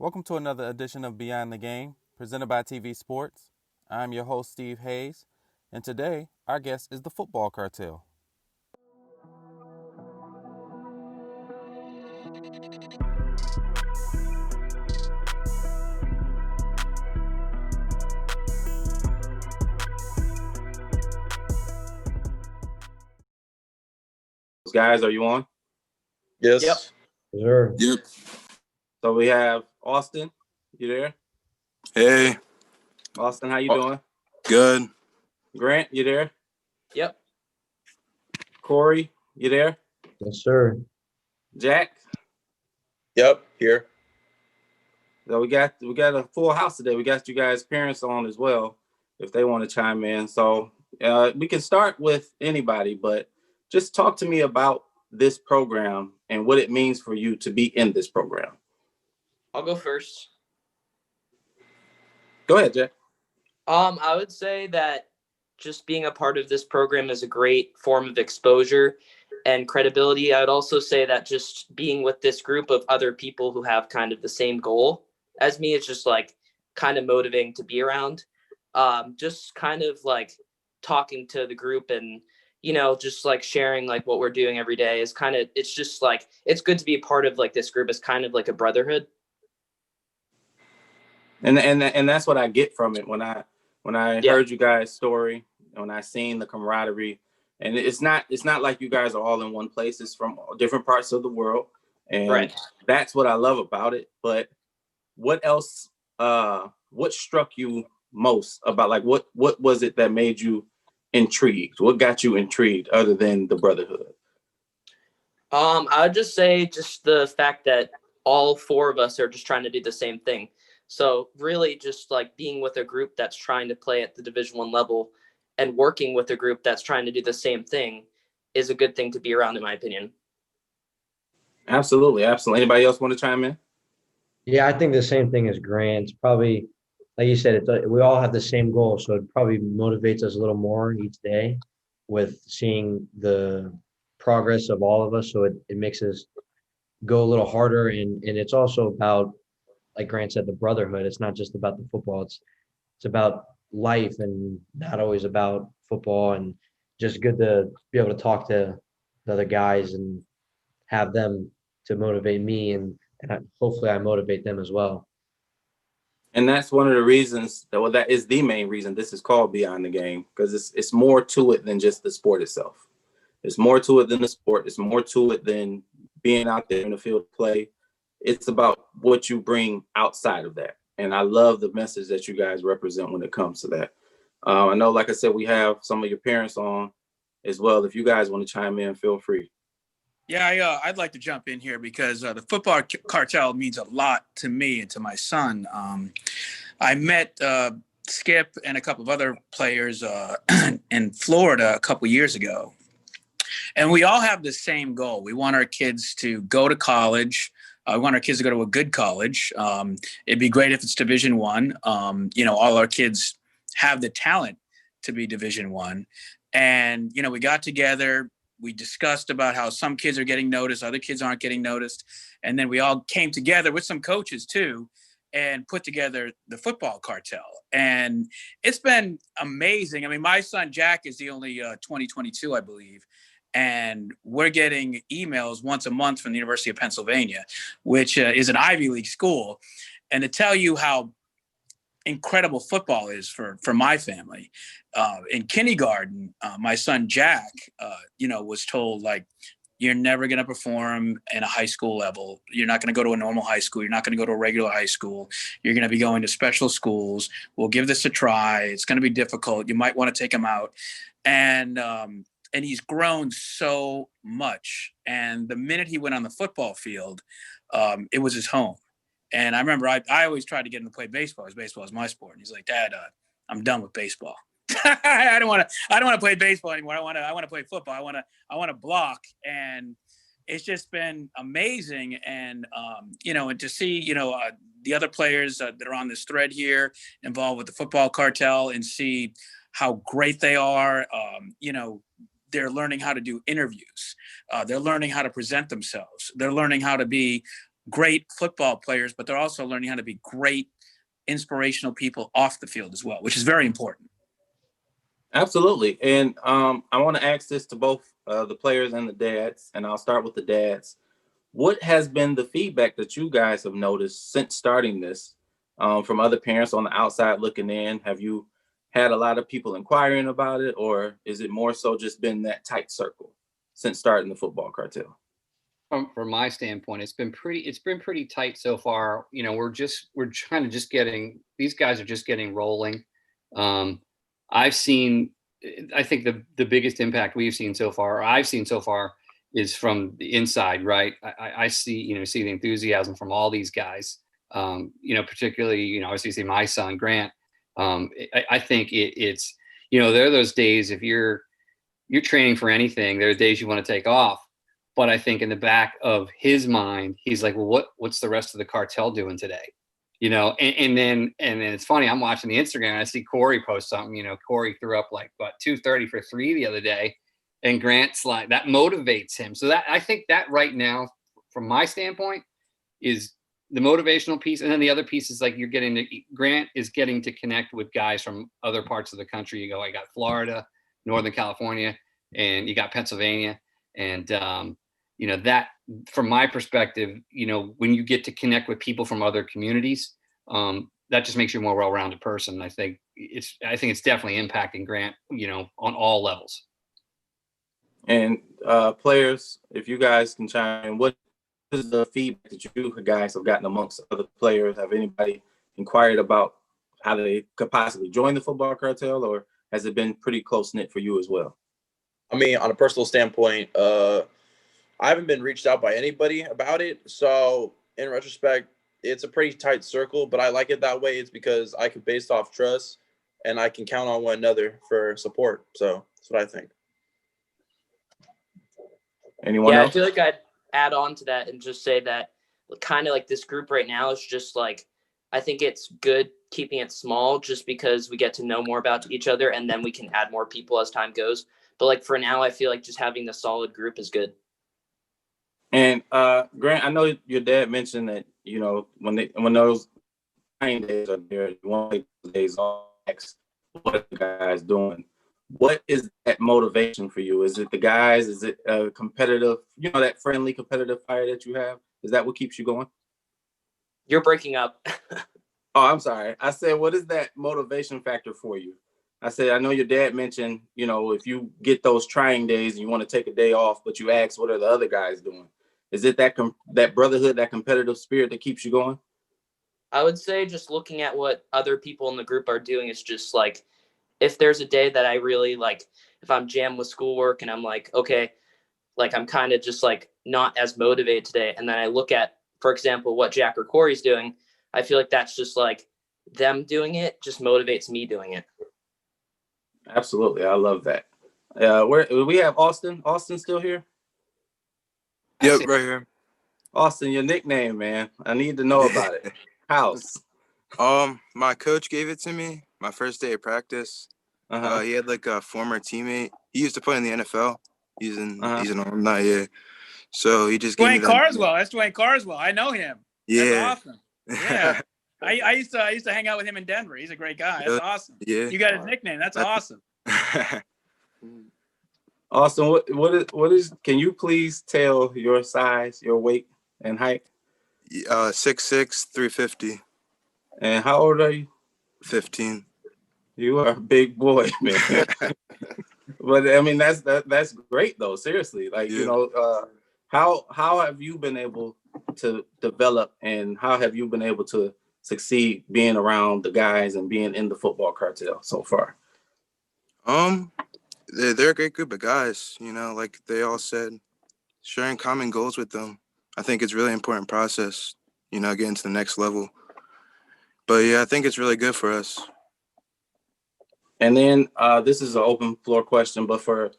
Welcome to another edition of Beyond the Game, presented by TV Sports. I'm your host, Steve Hayes, and today our guest is the Football Cartel. Guys, are you on? Yes. Yep. Sure. Yep. So we have Austin. You there? Hey. Austin, how you doing? Good. Grant, you there? Yep. Corey, you there? Yes, sir. Jack? Yep, here. So we got a full house today. We got you guys' parents on as well, if they want to chime in. So we can start with anybody, but just talk to me about this program and what it means for you to be in this program. I'll go first. Go ahead, Jack. I would say that just being a part of this program is a great form of exposure and credibility. I would also say that just being with this group of other people who have kind of the same goal as me is just like kind of motivating to be around. Just kind of like talking to the group and, you know, just like sharing like what we're doing every day is kind of, it's just like, it's good to be a part of like this group. It's kind of like a brotherhood. And that's what I get from it when I heard you guys' story, when I seen the camaraderie. And it's not like you guys are all in one place. It's from different parts of the world. And That's what I love about it. But what else, what struck you most about, like, what was it that made you intrigued? What got you intrigued other than the brotherhood? I would just say just the fact that all four of us are just trying to do the same thing. So really just like being with a group that's trying to play at the Division I level and working with a group that's trying to do the same thing is a good thing to be around, in my opinion. Absolutely. Absolutely. Anybody else want to chime in? Yeah, I think the same thing as Grant. It's probably, like you said, we all have the same goal, so it probably motivates us a little more each day with seeing the progress of all of us. So it makes us go a little harder, and it's also about, like Grant said, the brotherhood. It's not just about the football. It's about life and not always about football, and just good to be able to talk to the other guys and have them to motivate me, and hopefully I motivate them as well. And that's one of the reasons that is the main reason this is called Beyond the Game, because it's more to it than just the sport itself. It's more to it than the sport. It's more to it than being out there in the field of play. It's about what you bring outside of that. And I love the message that you guys represent when it comes to that. I know, like I said, we have some of your parents on as well. If you guys want to chime in, feel free. Yeah, I'd like to jump in here because the Football Cartel means a lot to me and to my son. I met Skip and a couple of other players in Florida a couple of years ago. And we all have the same goal. We want our kids to go to college. We want our kids to go to a good college. It'd be great if it's Division I. All our kids have the talent to be Division I. And, we got together. We discussed about how some kids are getting noticed, other kids aren't getting noticed. And then we all came together with some coaches too and put together the Football Cartel. And it's been amazing. I mean, my son, Jack, is the only 2022, I believe. And we're getting emails once a month from the University of Pennsylvania, which is an Ivy League school. And to tell you how incredible football is for my family. In kindergarten, my son Jack, was told, like, you're never going to perform in a high school level. You're not going to go to a normal high school. You're not going to go to a regular high school. You're going to be going to special schools. We'll give this a try. It's going to be difficult. You might want to take him out. And he's grown so much. And the minute he went on the football field, it was his home. And I remember I always tried to get him to play baseball, because baseball is my sport. And he's like, Dad, I'm done with baseball. I don't want to play baseball anymore. I want to play football. I want to block. And it's just been amazing. And and to see the other players that are on this thread here involved with the Football Cartel, and see how great they are. They're learning how to do interviews. They're learning how to present themselves. They're learning how to be great football players, but they're also learning how to be great inspirational people off the field as well, which is very important. Absolutely. And I want to ask this to both the players and the dads, and I'll start with the dads. What has been the feedback that you guys have noticed since starting this from other parents on the outside looking in? Have you had a lot of people inquiring about it, or is it more so just been that tight circle since starting the Football Cartel? From my standpoint, it's been pretty tight so far. You know, we're trying to just getting, these guys are just getting rolling. I think the biggest impact we've seen so far, or I've seen so far, is from the inside, right? I see the enthusiasm from all these guys. Particularly, obviously see my son Grant. I think it's there are those days, if you're training for anything, there are days you want to take off. But I think in the back of his mind, he's like, well, what's the rest of the cartel doing today? And then it's funny, I'm watching the Instagram and I see Corey post something, Corey threw up like 230 for 3 the other day, and Grant's like, that motivates him. So that, I think that right now, from my standpoint, is the motivational piece. And then the other piece is like, Grant is getting to connect with guys from other parts of the country. I got Florida, Northern California, and you got Pennsylvania. And, that from my perspective, when you get to connect with people from other communities, that just makes you a more well-rounded person. I think it's definitely impacting Grant, on all levels. And players, if you guys can chime in, what is the feedback that you guys have gotten amongst other players? Have anybody inquired about how they could possibly join the Football Cartel, or has it been pretty close-knit for you as well? I mean, on a personal standpoint, I haven't been reached out by anybody about it. So in retrospect, it's a pretty tight circle, but I like it that way. It's because I can base off trust and I can count on one another for support. So that's what I think. Anyone else? I feel like I'd add on to that and just say that kind of like this group right now is just like, I think it's good keeping it small just because we get to know more about each other and then we can add more people as time goes. But like for now, I feel like just having the solid group is good. And Grant, I know your dad mentioned that, when those 9 days are there, you want to take those days off, what are the guys doing? What is that motivation for you? Is it the guys? Is it a competitive, that friendly competitive fire that you have? Is that what keeps you going? You're breaking up. Oh, I'm sorry. I said, what is that motivation factor for you? I said, I know your dad mentioned, if you get those trying days and you want to take a day off, but you ask, what are the other guys doing? Is it that brotherhood, that competitive spirit that keeps you going? I would say just looking at what other people in the group are doing is just like, if there's a day that I really like, if I'm jammed with schoolwork and I'm like, okay, like I'm kind of just like not as motivated today. And then I look at, for example, what Jack or Corey's doing. I feel like that's just like them doing it just motivates me doing it. Absolutely. I love that. We have Austin. Austin still here? Yep, right here. Austin, your nickname, man. I need to know about it. House. My coach gave it to me my first day of practice. He had like a former teammate. He used to play in the NFL. He's an alumni, yeah. So he just gave me Dwayne Carswell. That's Dwayne Carswell. I know him. Yeah. That's awesome. Yeah. I used to hang out with him in Denver. He's a great guy. That's awesome. Yeah. You got his nickname. That's awesome. Austin, what is? Can you please tell your size, your weight, and height? 6'6", 350. And how old are you? 15. You are a big boy, man. But I mean, that's great though. Seriously, like how have you been able to develop, and how have you been able to succeed being around the guys and being in the Football Cartel so far? They're a great group of guys, like they all said, sharing common goals with them. I think it's a really important process, getting to the next level. But yeah, I think it's really good for us. And then this is an open floor question, but for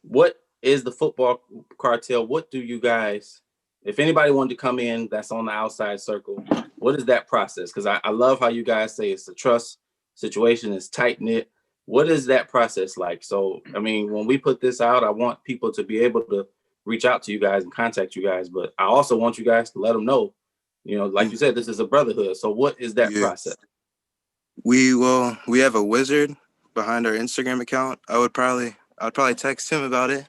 what is the Football Cartel? What do you guys, if anybody wanted to come in that's on the outside circle, what is that process? Because I love how you guys say it's a trust situation, it's tight knit. What is that process like? So, I mean, when we put this out, I want people to be able to reach out to you guys and contact you guys, but I also want you guys to let them know You know, like you said, this is a brotherhood. So what is that process? We have a wizard behind our Instagram account. I'd probably text him about it.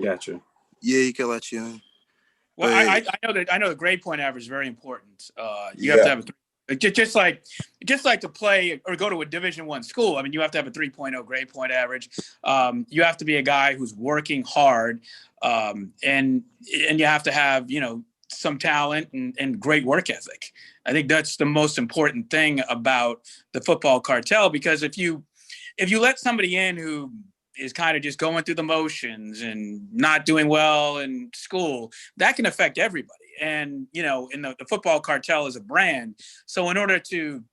Gotcha. Yeah, he could let you in. Well, But I know the grade point average is very important. You have to have just like to play or go to a Division I school. I mean, you have to have a 3.0 grade point average. You have to be a guy who's working hard, and you have to have, you know, some talent and great work ethic. I think that's the most important thing about the football cartel, because if you let somebody in who is kind of just going through the motions and not doing well in school, that can affect everybody. And, you know, in the football cartel is a brand. So in order to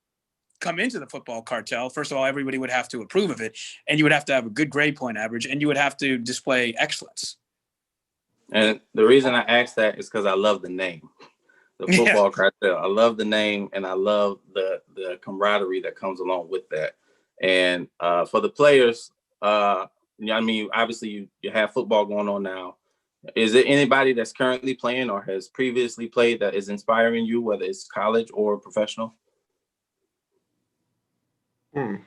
come into the football cartel, first of all, everybody would have to approve of it, and you would have to have a good grade point average, and you would have to display excellence. And the reason I asked that is because I love the name, the football cartel. I love the name, and I love the camaraderie that comes along with that. And for the players, I mean, obviously you have football going on now. Is there anybody that's currently playing or has previously played that is inspiring you, whether it's college or professional? Man,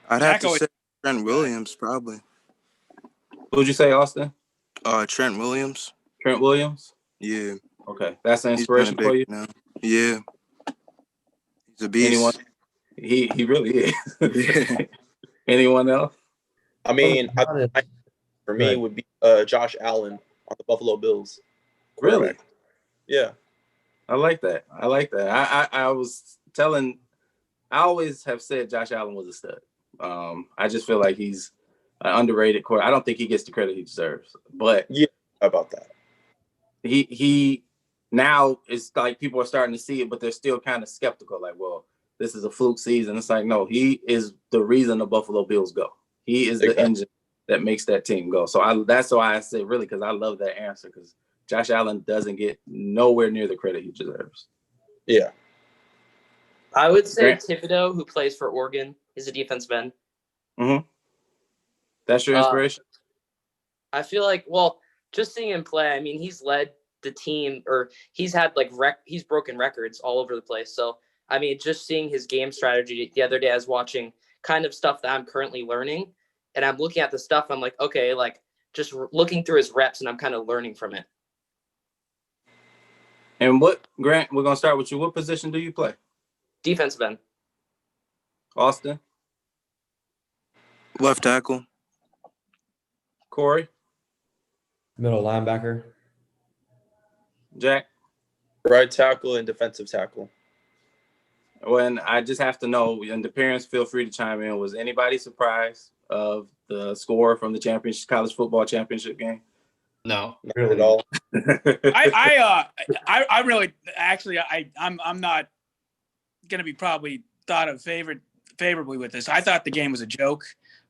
I'd have to say Trent Williams, probably. Who'd you say, Austin? Trent Williams. Trent Williams? Yeah. Okay, that's an inspiration for you? Now. Yeah. He's a beast. Anyone? He really is. Anyone else? I mean, for me would be Josh Allen on the Buffalo Bills. Really? Yeah. I like that. I was telling, I always have said Josh Allen was a stud. I just feel like he's an underrated quarterback. I don't think he gets the credit he deserves. But yeah, about that. He now it's like people are starting to see it, but they're still kind of skeptical. Like, well, this is a fluke season. It's like, no, he is the reason the Buffalo Bills go. He is the engine that makes that team go. So that's why I say really, because I love that answer, because Josh Allen doesn't get nowhere near the credit he deserves. Yeah. I would say Thibodeau, who plays for Oregon, is a defensive end. Mm-hmm. That's your inspiration? I feel like, well, just seeing him play, I mean, he's led the team, or he's had like he's broken records all over the place. So, I mean, just seeing his game strategy the other day, I was watching kind of stuff that I'm currently learning, and I'm looking at the stuff. I'm like, okay, like just looking through his reps, and I'm kind of learning from it. And Grant, we're going to start with you. What position do you play? Defensive end. Austin? Left tackle. Corey? Middle linebacker. Jack? Right tackle and defensive tackle. When I just have to know, and the parents feel free to chime in, was anybody surprised of the score from the college football championship game? No, not really at all. I really, actually, I'm not going to be probably thought of favorably with this. I thought the game was a joke.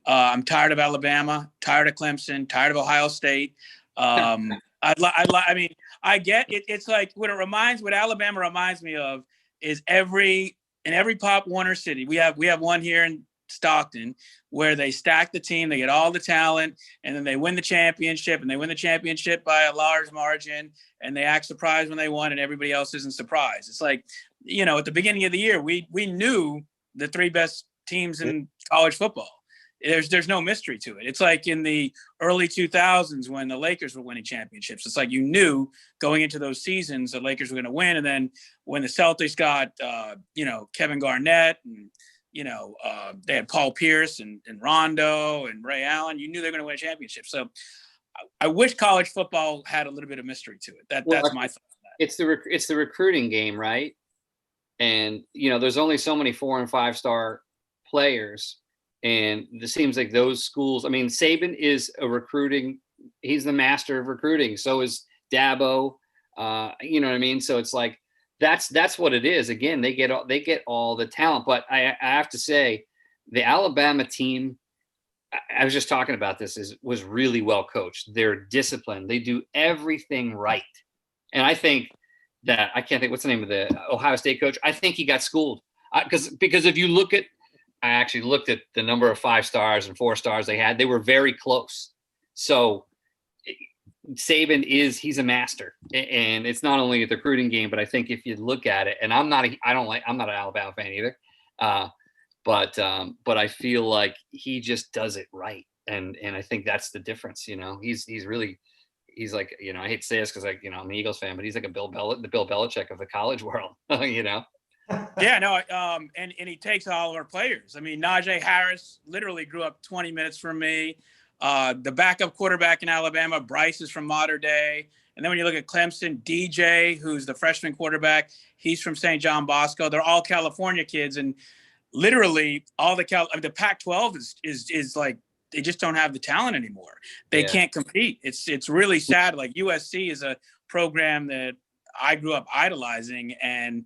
I'm tired of Alabama, tired of Clemson, tired of Ohio State. I mean, I get it. It's like what Alabama reminds me of is in every Pop Warner city. We have one here in Stockton where they stack the team, they get all the talent, and then they win the championship, and they win the championship by a large margin, and they act surprised when they won, and everybody else isn't surprised. It's like, you know, at the beginning of the year, we knew the three best teams in college football. There's no mystery to it. It's like in the early 2000s when the Lakers were winning championships. It's like you knew going into those seasons the Lakers were going to win, and then when the Celtics got Kevin Garnett and they had Paul Pierce and Rondo and Ray Allen, you knew they were going to win a championship. So I wish college football had a little bit of mystery to it. That's my thought on that. It's the recruiting game, right? And there's only so many 4- and 5-star players. And it seems like those schools, I mean, Saban is he's the master of recruiting. So is Dabo, you know what I mean? So it's like, that's what it is. Again, they get all the talent, but I have to say the Alabama team, I was just talking about this, was really well coached. They're disciplined. They do everything right. And I think that, I can't think, what's the name of the Ohio State coach? I think he got schooled because if you look at, I actually looked at the number of 5 stars and 4 stars they had. They were very close. So Saban he's a master, and it's not only the recruiting game, but I think if you look at it, and I'm not an Alabama fan either, but I feel like he just does it right, and I think that's the difference. He's like, I hate to say this because I'm an Eagles fan, but he's like the Bill Belichick of the college world. Yeah, no, and he takes all of our players. I mean, Najee Harris literally grew up 20 minutes from me. The backup quarterback in Alabama, Bryce, is from Mater Dei. And then when you look at Clemson, DJ, who's the freshman quarterback, he's from St. John Bosco. They're all California kids, and literally all the the Pac-12 is like, they just don't have the talent anymore. They can't compete. It's really sad. Like USC is a program that I grew up idolizing, and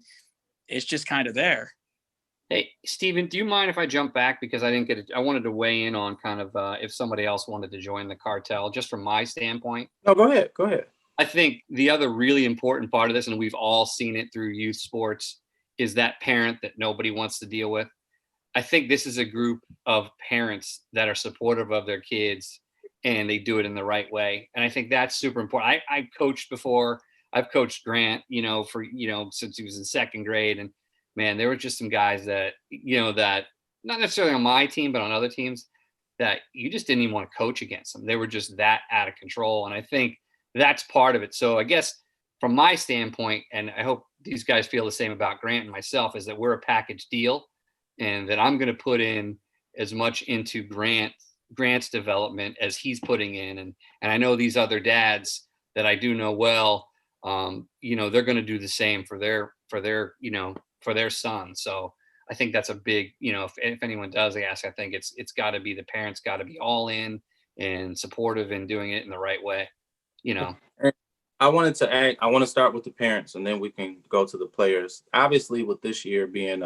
it's just kind of there. Hey, Steven, do you mind if I jump back? Because I didn't get it. I wanted to weigh in on kind of if somebody else wanted to join the cartel, just from my standpoint. No, go ahead. Go ahead. I think the other really important part of this, and we've all seen it through youth sports, is that parent that nobody wants to deal with. I think this is a group of parents that are supportive of their kids, and they do it in the right way. And I think that's super important. I've coached before. I've coached Grant, since he was in second grade. And man, there were just some guys that, that not necessarily on my team, but on other teams that you just didn't even want to coach against them. They were just that out of control. And I think that's part of it. So I guess from my standpoint, and I hope these guys feel the same about Grant and myself, is that we're a package deal, and that I'm going to put in as much into Grant's development as he's putting in. And I know these other dads that I do know well, they're going to do the same for their son. So I think that's a big, if anyone does ask, I think it's got to be the parents got to be all in and supportive and doing it in the right way. I want to start with the parents, and then we can go to the players. Obviously, with this year being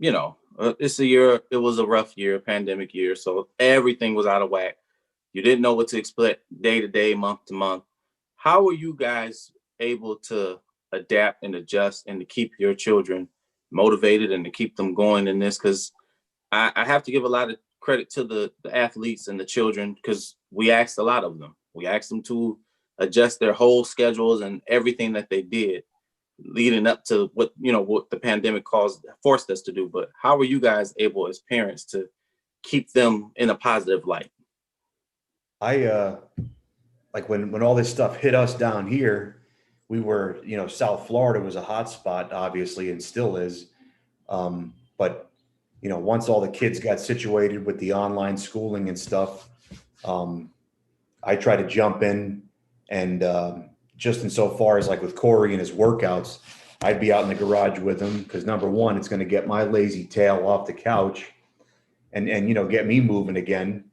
it was a rough year, pandemic year, so everything was out of whack. You didn't know what to expect day to day, month to month. How are you guys able to adapt and adjust and to keep your children motivated and to keep them going in this? Because I have to give a lot of credit to the athletes and the children, because we asked a lot of them. We asked them to adjust their whole schedules and everything that they did leading up to what the pandemic forced us to do. But how were you guys able as parents to keep them in a positive light? I like when all this stuff hit us down here, we were, South Florida was a hot spot, obviously, and still is. But once all the kids got situated with the online schooling and stuff, I try to jump in, and just insofar as like with Corey and his workouts, I'd be out in the garage with him, because number one, it's going to get my lazy tail off the couch and get me moving again.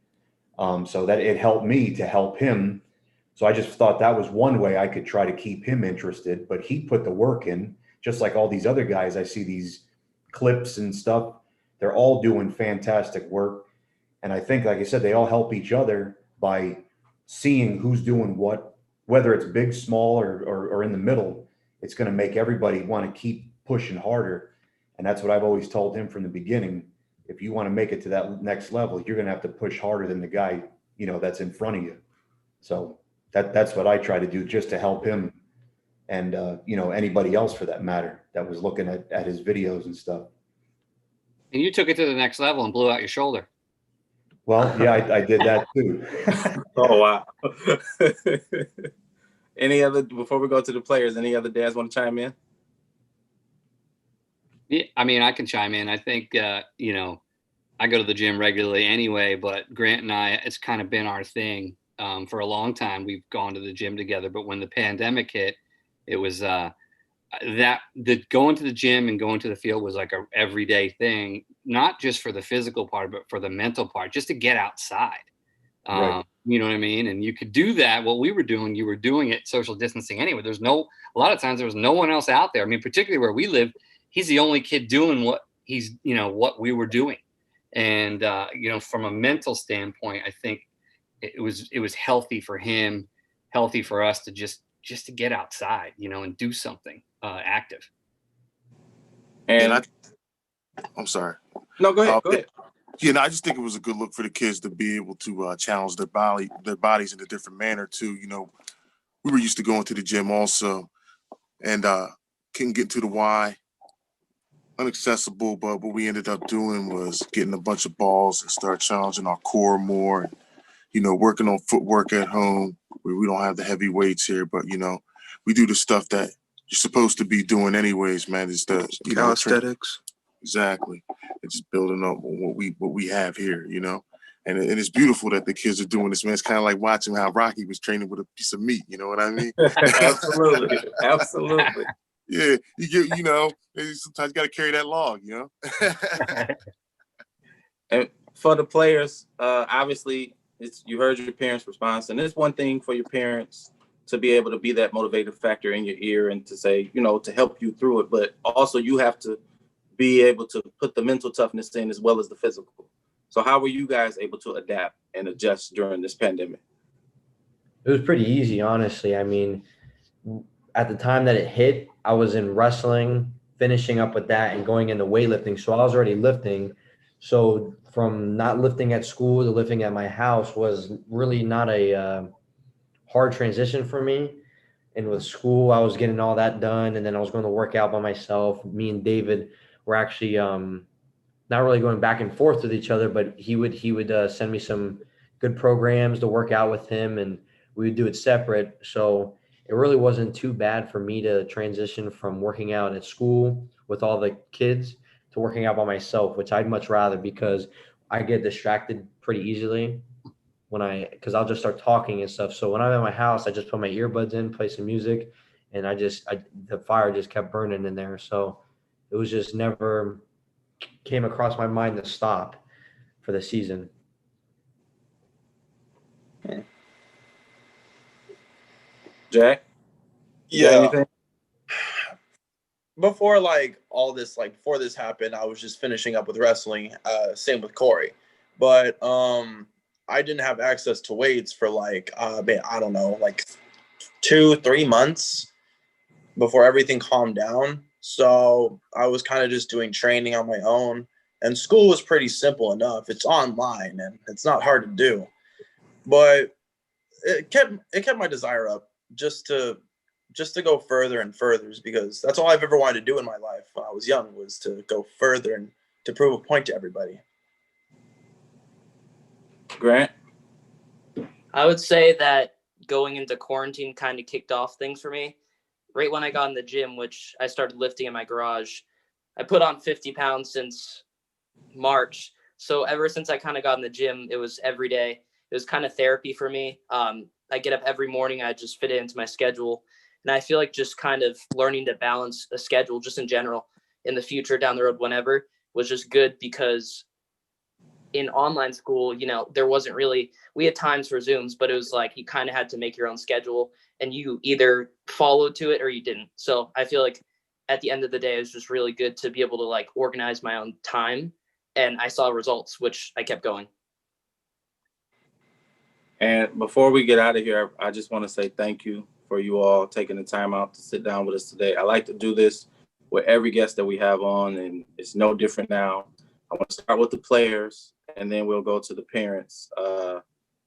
So that it helped me to help him. So I just thought that was one way I could try to keep him interested, but he put the work in, just like all these other guys. I see these clips and stuff. They're all doing fantastic work. And I think, like I said, they all help each other by seeing who's doing what, whether it's big, small, or in the middle. It's going to make everybody want to keep pushing harder. And that's what I've always told him from the beginning. If you want to make it to that next level, you're going to have to push harder than the guy, that's in front of you. So that's what I try to do, just to help him, and anybody else for that matter that was looking at his videos and stuff. And you took it to the next level and blew out your shoulder. Well, yeah, I did that too. Oh, wow. Before we go to the players, any other dads want to chime in? Yeah, I mean, I can chime in. I think, I go to the gym regularly anyway, but Grant and I, it's kind of been our thing. For a long time, we've gone to the gym together. But when the pandemic hit, it was going to the gym and going to the field was like a everyday thing, not just for the physical part, but for the mental part, just to get outside. Right. You know what I mean? And you could do that. What we were doing, you were doing it social distancing anyway. A lot of times there was no one else out there. I mean, particularly where we live, he's the only kid doing what what we were doing. And, from a mental standpoint, I think it was healthy for him, healthy for us to just to get outside, and do something active. And I'm sorry. no, go ahead. Go ahead. Yeah, no, I just think it was a good look for the kids to be able to challenge their bodies in a different manner too. We were used to going to the gym also, and couldn't get to the Y, inaccessible. But what we ended up doing was getting a bunch of balls and start challenging our core more. And, working on footwork at home where we don't have the heavy weights here, but we do the stuff that you're supposed to be doing anyways, man. It's the Calisthenics. Exactly. It's just building up on what we have here, And it's beautiful that the kids are doing this, man. It's kind of like watching how Rocky was training with a piece of meat, you know what I mean? Absolutely. Absolutely. Yeah, sometimes you got to carry that log, And for the players, obviously, you heard your parents' response, and it's one thing for your parents to be able to be that motivative factor in your ear and to say, to help you through it, but also you have to be able to put the mental toughness in as well as the physical. So how were you guys able to adapt and adjust during this pandemic? It was pretty easy, honestly. I mean, at the time that it hit, I was in wrestling, finishing up with that and going into weightlifting. So I was already lifting. So from not lifting at school to lifting at my house was really not a hard transition for me. And with school, I was getting all that done. And then I was going to work out by myself. Me and David were actually not really going back and forth with each other, but he would send me some good programs to work out with him, and we would do it separate. So it really wasn't too bad for me to transition from working out at school with all the kids to working out by myself, which I'd much rather, because I get distracted pretty easily because I'll just start talking and stuff. So when I'm at my house, I just put my earbuds in, play some music, and the fire just kept burning in there. So it was just never came across my mind to stop for the season. Jack? Yeah. Before before this happened, I was just finishing up with wrestling. Same with Corey, but I didn't have access to weights for I don't know, 2-3 months before everything calmed down. So I was kind of just doing training on my own, and school was pretty simple enough. It's online and it's not hard to do, but it kept my desire up just to go further and further, because that's all I've ever wanted to do in my life when I was young, was to go further and to prove a point to everybody. Grant? I would say that going into quarantine kind of kicked off things for me. Right when I got in the gym, which I started lifting in my garage, I put on 50 pounds since March. So ever since I kind of got in the gym, it was every day. It was kind of therapy for me. I get up every morning. I just fit it into my schedule. And I feel like just kind of learning to balance a schedule just in general in the future, down the road, whenever, was just good, because in online school, there wasn't really, we had times for Zooms, but it was like you kind of had to make your own schedule and you either followed to it or you didn't. So I feel like at the end of the day, it was just really good to be able to organize my own time. And I saw results, which I kept going. And before we get out of here, I just want to say thank you for you all taking the time out to sit down with us today. I like to do this with every guest that we have on, and it's no different now. I want to start with the players, and then we'll go to the parents.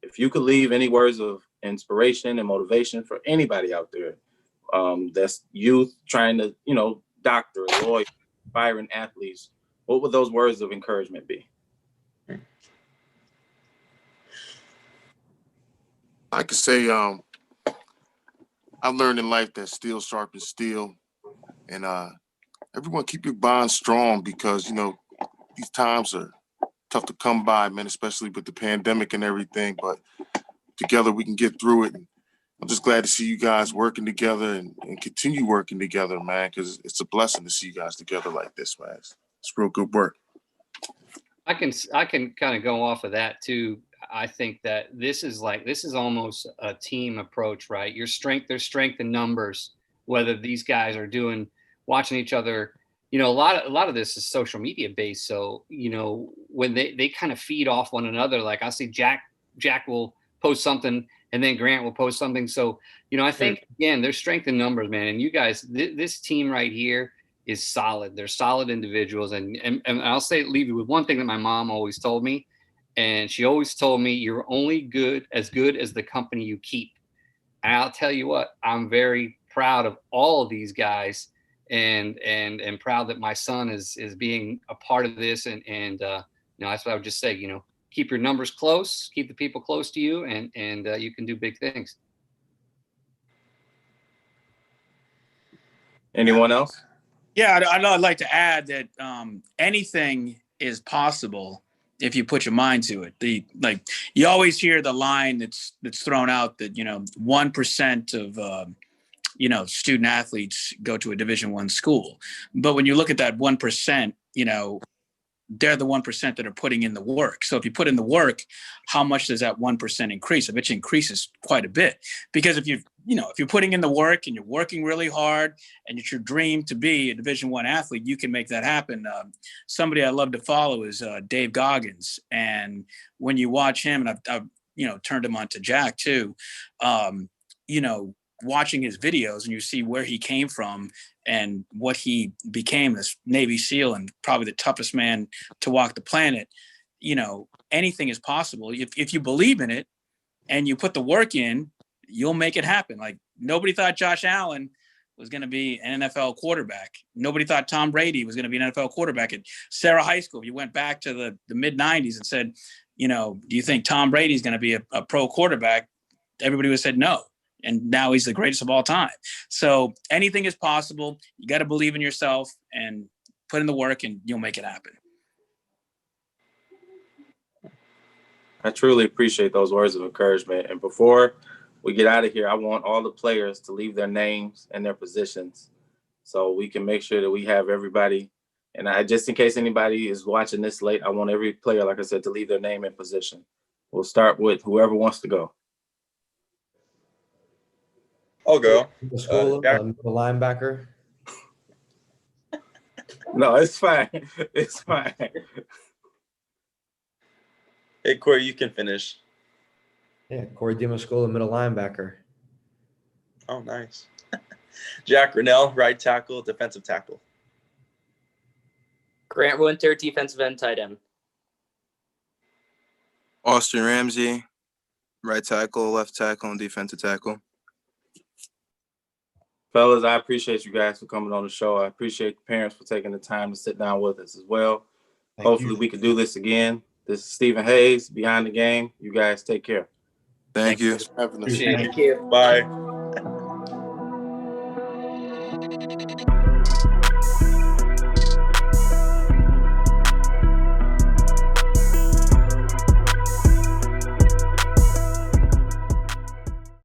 If you could leave any words of inspiration and motivation for anybody out there that's youth trying to, doctor, lawyer, aspiring athletes, what would those words of encouragement be? I could say I've learned in life that steel sharpens steel, and everyone keep your bond strong, because these times are tough to come by, man, especially with the pandemic and everything. But together we can get through it. And I'm just glad to see you guys working together and continue working together, man, because it's a blessing to see you guys together like this, man. It's real good work. I can kind of go off of that too. I think that this is almost a team approach, right? There's strength in numbers, whether these guys are watching each other. A lot of this is social media based. So, when they kind of feed off one another, like I see Jack will post something and then Grant will post something. So, I think again, there's strength in numbers, man. And you guys, this team right here is solid. They're solid individuals. And I'll leave you with one thing that my mom always told me. And she always told me, you're only good as the company you keep. And I'll tell you what, I'm very proud of all of these guys, and proud that my son is being a part of this. And that's what I would just say, keep your numbers close, keep the people close to you, and you can do big things. Anyone else? Yeah, I'd like to add that anything is possible if you put your mind to it. You always hear the line that's thrown out that 1% of student athletes go to a Division I school, but when you look at that 1%, they're the 1% that are putting in the work. So if you put in the work, how much does that 1% increase? I bet you increases quite a bit, because if you're putting in the work and you're working really hard and it's your dream to be a Division I athlete, you can make that happen. Somebody I love to follow is Dave Goggins. And when you watch him, and I've turned him on to Jack too, watching his videos, and you see where he came from and what he became, this Navy SEAL and probably the toughest man to walk the planet. Anything is possible. If you believe in it and you put the work in, you'll make it happen. Like, nobody thought Josh Allen was going to be an NFL quarterback. Nobody thought Tom Brady was going to be an NFL quarterback. At Sarah High School, if you went back to the mid 90s and said, do you think Tom Brady's going to be a pro quarterback? Everybody would have said no. And now he's the greatest of all time. So anything is possible. You got to believe in yourself and put in the work, and you'll make it happen. I truly appreciate those words of encouragement. And before we get out of here, I want all the players to leave their names and their positions so we can make sure that we have everybody. And just in case anybody is watching this late, I want every player, like I said, to leave their name and position. We'll start with whoever wants to go. I'll go. The school, the linebacker. No, it's fine. It's fine. Hey, Corey, you can finish. Yeah, Corey Demascola, middle linebacker. Oh, nice. Jack Grinnell, right tackle, defensive tackle. Grant Winter, defensive end, tight end. Austin Ramsey, right tackle, left tackle, and defensive tackle. Fellas, I appreciate you guys for coming on the show. I appreciate the parents for taking the time to sit down with us as well. Hopefully we can do this again. This is Stephen Hayes, Beyond the Game. You guys take care. Thank you. Thank you. Bye.